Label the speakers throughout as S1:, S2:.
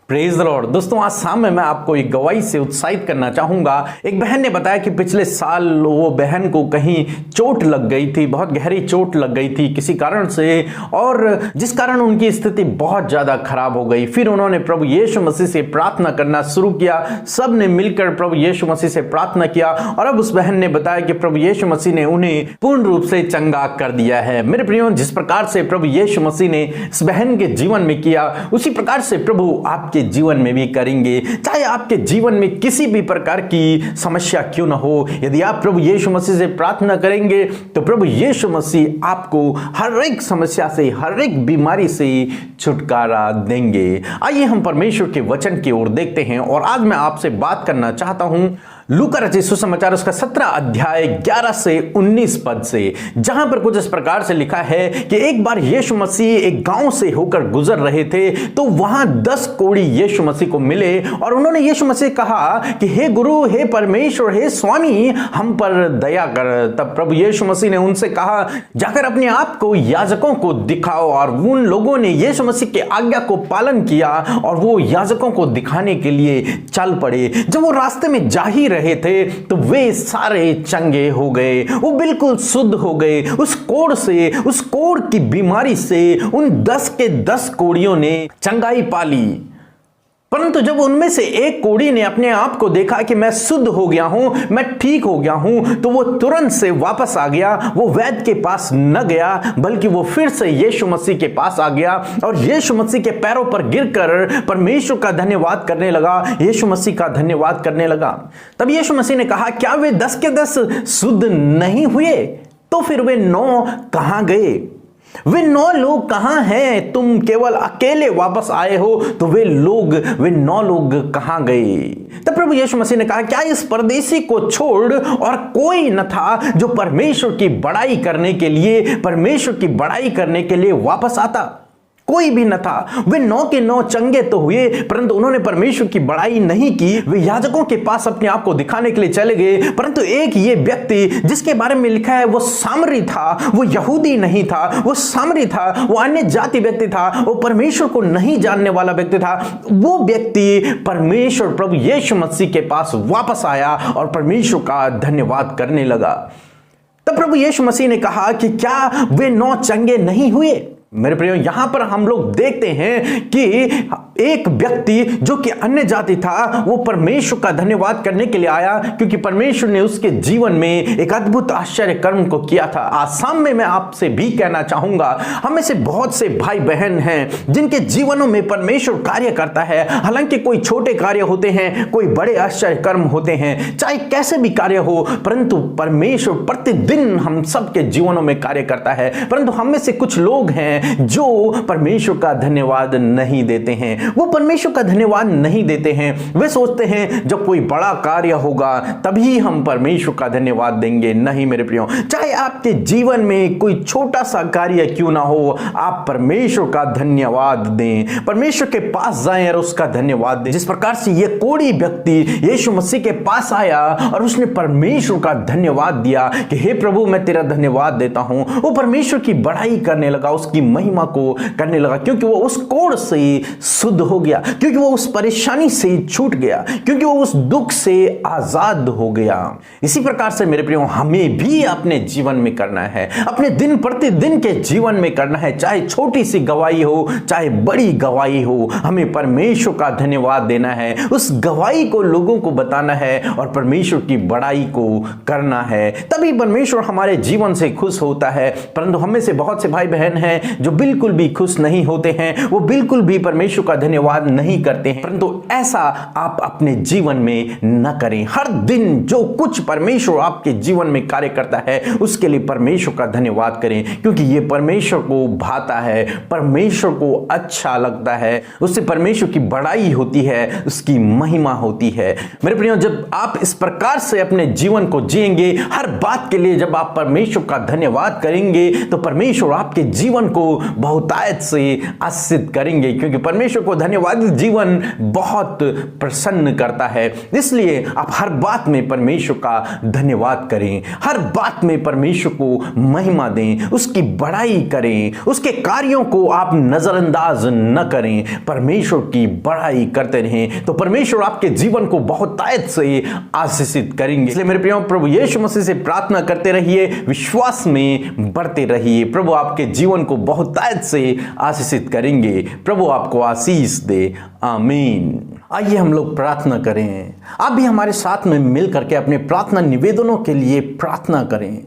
S1: Praise the Lord. दोस्तों, आज शाम में मैं आपको एक गवाही से उत्साहित करना चाहूंगा। एक बहन ने बताया कि पिछले साल वो बहन को कहीं चोट लग गई थी, बहुत गहरी चोट लग गई थी किसी कारण से, और जिस कारण उनकी स्थिति बहुत ज्यादा खराब हो गई। फिर उन्होंने प्रभु यीशु मसीह से प्रार्थना करना शुरू किया। सब ने मिलकर प्रभु यीशु मसीह से प्रार्थना किया और अब उस बहन ने बताया कि प्रभु यीशु मसीह ने उन्हें पूर्ण रूप से चंगा कर दिया है। मेरे प्रियो, जिस प्रकार से प्रभु यीशु मसीह ने इस बहन के जीवन में किया, उसी प्रकार से प्रभु आपके जीवन में भी करेंगे। चाहे आपके जीवन में किसी भी प्रकार की समस्या क्यों ना हो, यदि आप प्रभु यीशु मसीह से प्रार्थना करेंगे तो प्रभु यीशु मसीह आपको हर एक समस्या से, हर एक बीमारी से छुटकारा देंगे। आइए हम परमेश्वर के वचन की ओर देखते हैं और आज मैं आपसे बात करना चाहता हूं लूका रचित सुसमाचार उसका 17 अध्याय 11 से 19 पद से, जहां पर कुछ इस प्रकार से लिखा है कि एक बार यीशु मसीह एक गांव से होकर गुजर रहे थे तो वहां 10 कोढ़ी यीशु मसीह को मिले और उन्होंने यीशु मसीह कहा कि हे गुरु, हे परमेश्वर, हे स्वामी, हम पर दया कर। तब प्रभु यीशु मसीह ने उनसे कहा, जाकर अपने आप को याजकों को दिखाओ। और उन लोगों ने यीशु मसीह के आज्ञा को पालन किया और वो याजकों को दिखाने के लिए चल पड़े। जब वो रास्ते में जा ही रहे थे तो वे सारे चंगे हो गए, वो बिल्कुल शुद्ध हो गए। उस कोढ़ से, उस कोढ़ की बीमारी से उन 10 के 10 कोढ़ियों ने चंगाई पाली। परंतु जब उनमें से एक कोढ़ी ने अपने आप को देखा कि मैं शुद्ध हो गया हूं, मैं ठीक हो गया हूं, तो वो तुरंत से वापस आ गया। वो वैद्य के पास न गया, बल्कि वो फिर से यीशु मसीह के पास आ गया और यीशु मसीह के पैरों पर गिरकर परमेश्वर का धन्यवाद करने लगा, यीशु मसीह का धन्यवाद करने लगा। तब यीशु मसीह ने कहा, क्या वे 10 के 10 शुद्ध नहीं हुए? तो फिर वे 9 कहां गए? वे 9 लोग कहां हैं? तुम केवल अकेले वापस आए हो, तो वे 9 लोग कहां गए? तब प्रभु यीशु मसीह ने कहा, क्या इस परदेसी को छोड़ और कोई न था जो परमेश्वर की बड़ाई करने के लिए वापस आता? कोई भी न था। वे 9 के 9 चंगे तो हुए, परंतु उन्होंने परमेश्वर की बड़ाई नहीं की। वे याजकों के पास अपने आप को दिखाने के लिए चले गए। परंतु एक ये व्यक्ति जिसके बारे में लिखा है वो सामरी था, वो यहूदी नहीं था, वो सामरी था, वो अन्य जाति व्यक्ति था, वो परमेश्वर को नहीं जानने वाला व्यक्ति था। वो व्यक्ति परमेश्वर प्रभु यीशु मसीह के पास वापस आया और परमेश्वर का धन्यवाद करने लगा। तब प्रभु यीशु मसीह ने कहा कि क्या वे 9 चंगे नहीं हुए? मेरे प्रियो, यहां पर हम लोग देखते हैं कि एक व्यक्ति जो कि अन्य जाति था, वो परमेश्वर का धन्यवाद करने के लिए आया क्योंकि परमेश्वर ने उसके जीवन में एक अद्भुत आश्चर्य कर्म को किया था। आज शाम में मैं आपसे भी कहना चाहूंगा, हमें से बहुत से भाई बहन हैं जिनके जीवनों में परमेश्वर कार्य करता है। हालांकि कोई छोटे कार्य होते हैं, कोई बड़े आश्चर्य कर्म होते हैं, चाहे कैसे भी कार्य हो, परंतु परमेश्वर प्रतिदिन हम सबके जीवनों में कार्य करता है। परंतु हम में से कुछ लोग हैं जो परमेश्वर का धन्यवाद नहीं देते हैं। वो परमेश्वर का धन्यवाद नहीं देते हैं। वे सोचते हैं जब कोई बड़ा कार्य होगा तभी हम परमेश्वर का धन्यवाद देंगे। नहीं मेरे प्रियो, चाहे आपके जीवन में कोई छोटा सा कार्य क्यों ना हो, आप परमेश्वर का धन्यवाद दें, परमेश्वर के पास जाएं और उसका धन्यवाद दें। जिस प्रकार से ये कोढ़ी व्यक्ति यीशु मसीह के पास आया और उसने परमेश्वर का धन्यवाद दिया कि हे प्रभु, मैं तेरा धन्यवाद देता हूं। वो परमेश्वर की बड़ाई करने लगा, उसकी महिमा को करने लगा, क्योंकि वो उस कोढ़ से शुद्ध हो गया, क्योंकि वो उस परेशानी से छूट गया, क्योंकि वो उस दुख से आजाद हो गया। इसी प्रकार से मेरे प्रियो, हमें भी अपने जीवन में करना है, अपने दिन प्रतिदिन के जीवन में करना है। चाहे छोटी सी गवाही हो, चाहे बड़ी गवाही हो, हमें परमेश्वर का धन्यवाद देना है, उस गवाही को लोगों को बताना है और परमेश्वर की बड़ाई को करना है। तभी परमेश्वर हमारे जीवन से खुश होता है। परंतु हमें से बहुत से भाई बहन हैं जो बिल्कुल भी खुश नहीं होते हैं, वो बिल्कुल भी परमेश्वर का धन्यवाद नहीं करते हैं। परंतु ऐसा आप अपने जीवन में न करें। हर दिन जो कुछ परमेश्वर आपके जीवन में कार्य करता है उसके लिए परमेश्वर का धन्यवाद करें, क्योंकि ये परमेश्वर को भाता है, परमेश्वर को अच्छा लगता है, उससे परमेश्वर की बड़ाई होती है, उसकी महिमा होती है। मेरे प्रियो, जब आप इस प्रकार से अपने जीवन को जिएंगे, हर बात के लिए जब आप परमेश्वर का धन्यवाद करेंगे, तो परमेश्वर आपके जीवन को बहुतायत से आशीषित करेंगे, क्योंकि परमेश्वर को धन्यवाद जीवन बहुत प्रसन्न करता है। इसलिए आप हर बात में परमेश्वर का धन्यवाद करें, हर बात में परमेश्वर को महिमा दें, उसकी बड़ाई करें, उसके कार्यों को आप नजरअंदाज न करें, परमेश्वर की बड़ाई करते रहें तो परमेश्वर आपके जीवन को बहुतायत से आशीषित करेंगे। इसलिए मेरे प्रियो, प्रभु यीशु मसीह से प्रार्थना करते रहिए, विश्वास में बढ़ते रहिए, प्रभु आपके जीवन को बहुतायत से आशीषित करेंगे। प्रभु आपको आशीष दे, आमीन। आइए हम लोग प्रार्थना करें। आप भी हमारे साथ में मिल करके अपने प्रार्थना निवेदनों के लिए प्रार्थना करें,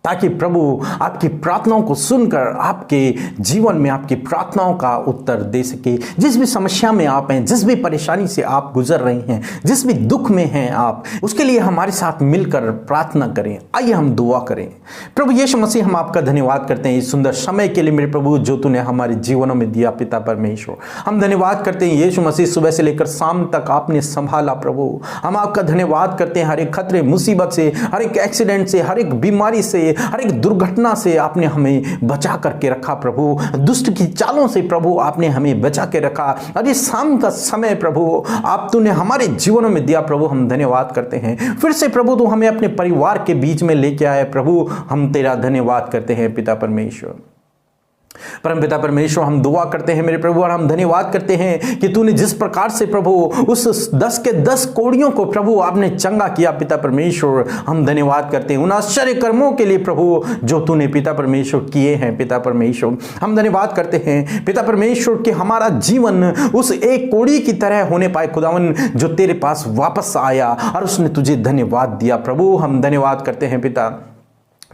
S1: ताकि प्रभु आपकी प्रार्थनाओं को सुनकर आपके जीवन में आपकी प्रार्थनाओं का उत्तर दे सके। जिस भी समस्या में आप हैं, जिस भी परेशानी से आप गुजर रहे हैं, जिस भी दुख में हैं आप, उसके लिए हमारे साथ मिलकर प्रार्थना करें। आइए हम दुआ करें। प्रभु यीशु मसीह, हम आपका धन्यवाद करते हैं इस सुंदर समय के लिए मेरे प्रभु, जो तूने हमारे जीवनों में दिया। पिता परमेश्वर, हम धन्यवाद करते हैं यीशु मसीह, सुबह से लेकर शाम तक आपने संभाला। प्रभु हम आपका धन्यवाद करते हैं, हर एक खतरे मुसीबत से, हर एक एक्सीडेंट से, हर एक बीमारी से, हर एक दुर्घटना से आपने हमें बचा करके रखा। प्रभु दुष्ट की चालों से प्रभु आपने हमें बचा के रखा। और ये शाम का समय प्रभु आप तूने हमारे जीवनों में दिया। प्रभु हम धन्यवाद करते हैं। फिर से प्रभु तू हमें अपने परिवार के बीच में लेके आए। प्रभु हम तेरा धन्यवाद करते हैं पिता परमेश्वर। परमपिता परमेश्वर, हम दुआ करते हैं मेरे प्रभु, और हम धन्यवाद करते हैं कि तूने जिस प्रकार से प्रभु उस 10 के 10 कोड़ियों को प्रभु आपने चंगा किया। पिता परमेश्वर, हम धन्यवाद करते हैं उन आश्चर्य कर्मों के लिए प्रभु जो तूने पिता परमेश्वर किए हैं। पिता परमेश्वर, हम धन्यवाद करते हैं पिता परमेश्वर कि हमारा जीवन उस एक कोड़ी की तरह होने पाए खुदावन, जो तेरे पास वापस आया और उसने तुझे धन्यवाद दिया। प्रभु हम धन्यवाद करते हैं पिता।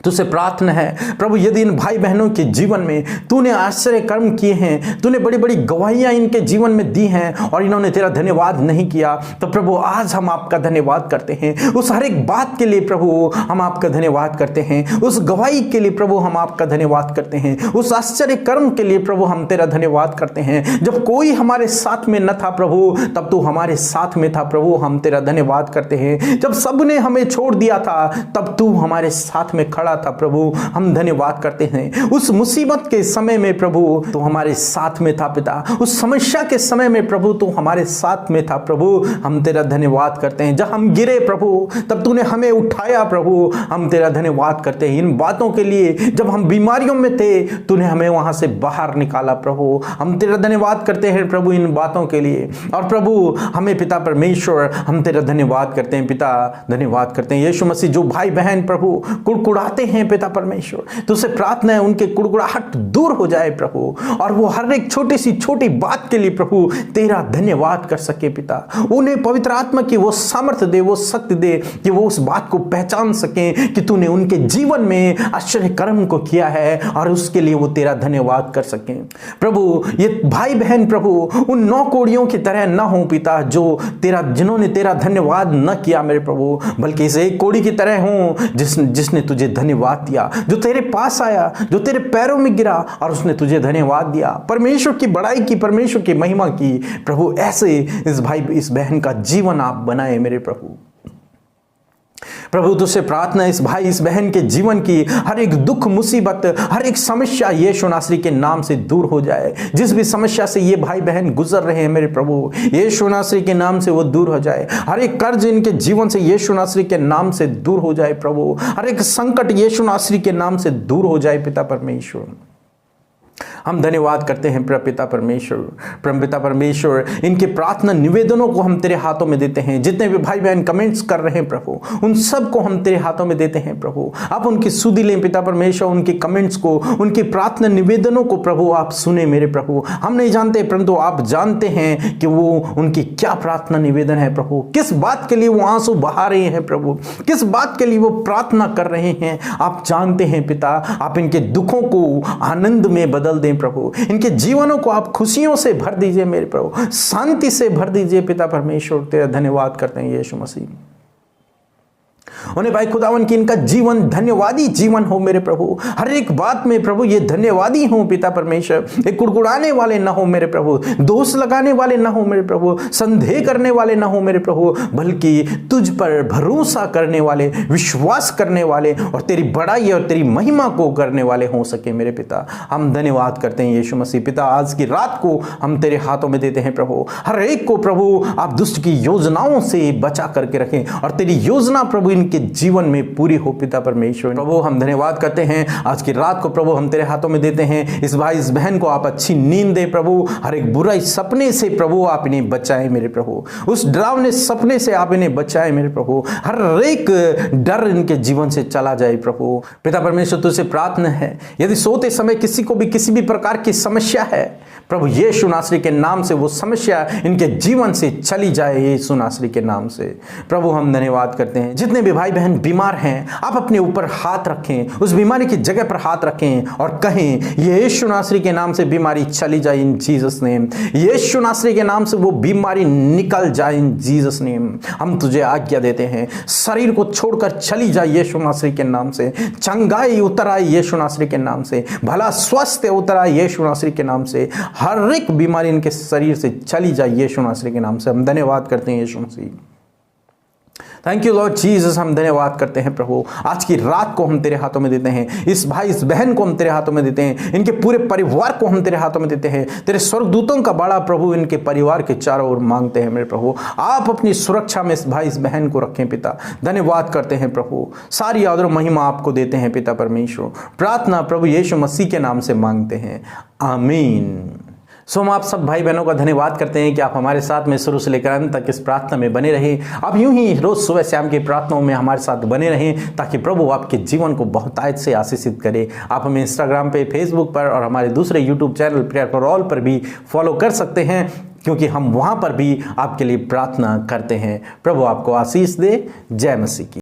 S1: तुझसे प्रार्थना है प्रभु, यदि इन भाई बहनों के जीवन में तूने आश्चर्य कर्म किए हैं, तूने बड़ी बड़ी गवाहियां इनके जीवन में दी हैं और इन्होंने तेरा धन्यवाद नहीं किया, तो प्रभु आज हम आपका धन्यवाद करते हैं। उस हर एक बात के लिए प्रभु हम आपका धन्यवाद करते हैं। उस गवाही के लिए प्रभु हम आपका धन्यवाद करते हैं। उस आश्चर्य कर्म के लिए प्रभु हम तेरा धन्यवाद करते हैं। जब कोई हमारे साथ में न था प्रभु, तब तू हमारे साथ में था। प्रभु हम तेरा धन्यवाद करते हैं। जब सबने हमें छोड़ दिया था, तब तू हमारे साथ में खड़ा था। प्रभु हम धन्यवाद करते हैं। उस मुसीबत के समय में प्रभु तो हमारे साथ में था पिता। उस समस्या के समय में प्रभु तो हमारे साथ में था। प्रभु हम तेरा धन्यवाद करते हैं। जब हम गिरे प्रभु, तब तूने हमें उठाया। प्रभु हम तेरा धन्यवाद करते हैं इन बातों के लिए। जब हम बीमारियों में थे, तूने हमें वहां से बाहर निकाला। प्रभु हम तेरा धन्यवाद करते हैं प्रभु इन बातों के लिए। और प्रभु हमें पिता परमेश्वर, हम तेरा धन्यवाद करते हैं पिता, धन्यवाद करते हैं यीशु मसीह। जो भाई बहन प्रभु कुड़कुड़ाते हैं पिता परमेश्वर, तुझसे प्रार्थना है उनके कुड़कुड़ाहट दूर हो जाए प्रभु, और वो हर एक छोटी सी छोटी बात के लिए प्रभु तेरा धन्यवाद कर सके पिता। उन्हें पवित्र आत्मा की वो सामर्थ्य दे, वो शक्ति दे कि वो उस बात को पहचान सके कि तूने उनके जीवन में आश्चर्य कर्म को किया है, और उसके लिए वो तेरा धन्यवाद कर सके। प्रभु ये भाई बहन प्रभु उन 9 कोड़ियों की तरह न हो पिता, जो जिन्होंने तेरा धन्यवाद न किया मेरे प्रभु, बल्कि इस एक कोड़ी की तरह हो जिसने तुझे धन्यवाद दिया, जो तेरे पास आया, जो तेरे पैरों में गिरा और उसने तुझे धन्यवाद दिया। परमेश्वर की बड़ाई की, परमेश्वर की महिमा की। प्रभु ऐसे इस भाई इस बहन का जीवन आप बनाए मेरे प्रभु। प्रभु तुझसे प्रार्थना इस भाई इस बहन के जीवन की हर एक दुख मुसीबत, हर एक समस्या यीशु नासरी के नाम से दूर हो जाए। जिस भी समस्या से ये भाई बहन गुजर रहे हैं मेरे प्रभु, यीशु नासरी के नाम से वो दूर हो जाए। हर एक कर्ज इनके जीवन से यीशु नासरी के नाम से दूर हो जाए प्रभु। हर एक संकट यीशु नासरी के नाम से दूर हो जाए पिता परमेश्वर। हम धन्यवाद करते हैं पिता परमेश्वर। परमपिता परमेश्वर, इनके प्रार्थना निवेदनों को हम तेरे हाथों में देते हैं। जितने भी भाई बहन कमेंट्स कर रहे हैं प्रभु, उन सब को हम तेरे हाथों में देते हैं प्रभु। आप उनकी सुधि लें पिता परमेश्वर, उनके कमेंट्स को, उनकी प्रार्थना निवेदनों को प्रभु आप सुने मेरे प्रभु। हम नहीं जानते परंतु आप जानते हैं कि वो उनकी क्या प्रार्थना निवेदन है प्रभु, किस बात के लिए वो आंसू बहा रहे हैं प्रभु, किस बात के लिए वो प्रार्थना कर रहे हैं। आप जानते हैं पिता। आप इनके दुखों को आनंद में बदल दें प्रभु। इनके जीवनों को आप खुशियों से भर दीजिए मेरे प्रभु, शांति से भर दीजिए पिता परमेश्वर। तेरा धन्यवाद करते हैं यीशु मसीह। उन्हें भाई खुदावन की इनका जीवन धन्यवादी जीवन हो मेरे प्रभु। हर एक बात में प्रभु ये धन्यवादी हो पिता परमेश्वर। एक कुड़कुड़ाने वाले ना हो मेरे प्रभु, दोष लगाने वाले ना हो मेरे प्रभु, संदेह करने वाले ना हो मेरे प्रभु, बल्कि तुझ पर भरोसा करने वाले, विश्वास करने वाले और तेरी बड़ाई और तेरी महिमा को करने वाले हो सके मेरे पिता। हम धन्यवाद करते हैं यीशु मसीह। पिता आज की रात को हम तेरे हाथों में देते हैं प्रभु। हर एक को प्रभु आप दुष्ट की योजनाओं से बचा करके रखें और तेरी योजना प्रभु इनके जीवन में पूरी हो पिता परमेश्वर। प्रभु हम धन्यवाद करते हैं आज की रात को प्रभु हम तेरे हाथों में देते हैं। इस भाई इस बहन को आप अच्छी नींद दे प्रभु। हर एक बुराई सपने से प्रभु आप इन्हें बचाए मेरे प्रभु। उस डरावने सपने से आप इन्हें बचाए मेरे प्रभु। हर एक डर इनके जीवन से चला जाए प्रभु। पिता परमेश्वर तुझसे प्रार्थना है यदि सोते समय किसी को भी किसी भी प्रकार की समस्या है प्रभु यीशु नासरी के नाम से वो समस्या इनके जीवन से चली जाए यीशु नासरी के नाम से। प्रभु हम धन्यवाद करते हैं जितने भी भाई बहन बीमार हैं आप अपने ऊपर हाथ रखें, उस बीमारी की जगह पर हाथ रखें और कहें यीशु नासरी के नाम से बीमारी चली जाए इन जीसस नेम। यीशु नासरी के नाम से वो बीमारी निकल जाए इन जीसस नेम। हम तुझे आज्ञा देते हैं शरीर को छोड़कर चली जाए यीशु नासरी के नाम से। चंगाई उतर आए यीशु नासरी के नाम से। भला स्वास्थ्य उतर आए यीशु नासरी के नाम से। हर एक बीमारी इनके शरीर से चली जाए यीशु नासरी के नाम से। हम धन्यवाद करते हैं यीशु मसीह। Thank you lord Jesus. हम धन्यवाद करते हैं प्रभु। आज की रात को हम तेरे हाथों में देते हैं। इस भाई इस बहन को हम तेरे हाथों में देते हैं। इनके पूरे परिवार को हम तेरे हाथों में देते हैं। तेरे स्वर्गदूतों का बाड़ा प्रभु इनके परिवार के चारों ओर मांगते हैं मेरे प्रभु। आप अपनी सुरक्षा में इस भाई इस बहन को रखें पिता। धन्यवाद करते हैं प्रभु। सारी आदर महिमा आपको देते हैं पिता परमेश्वर। प्रार्थना प्रभु यीशु मसीह के नाम से मांगते हैं, आमीन। सो हम आप सब भाई बहनों का धन्यवाद करते हैं कि आप हमारे साथ में शुरू से लेकर अंत तक इस प्रार्थना में बने रहें। आप यूं ही रोज सुबह शाम की प्रार्थनाओं में हमारे साथ बने रहें ताकि प्रभु आपके जीवन को बहुतायत से आशीषित करे। आप हमें इंस्टाग्राम पे, फेसबुक पर और हमारे दूसरे YouTube channel prayer for all पर भी फॉलो कर सकते हैं क्योंकि हम वहां पर भी आपके लिए प्रार्थना करते हैं। प्रभु आपको आशीष दे। जय मसीह की।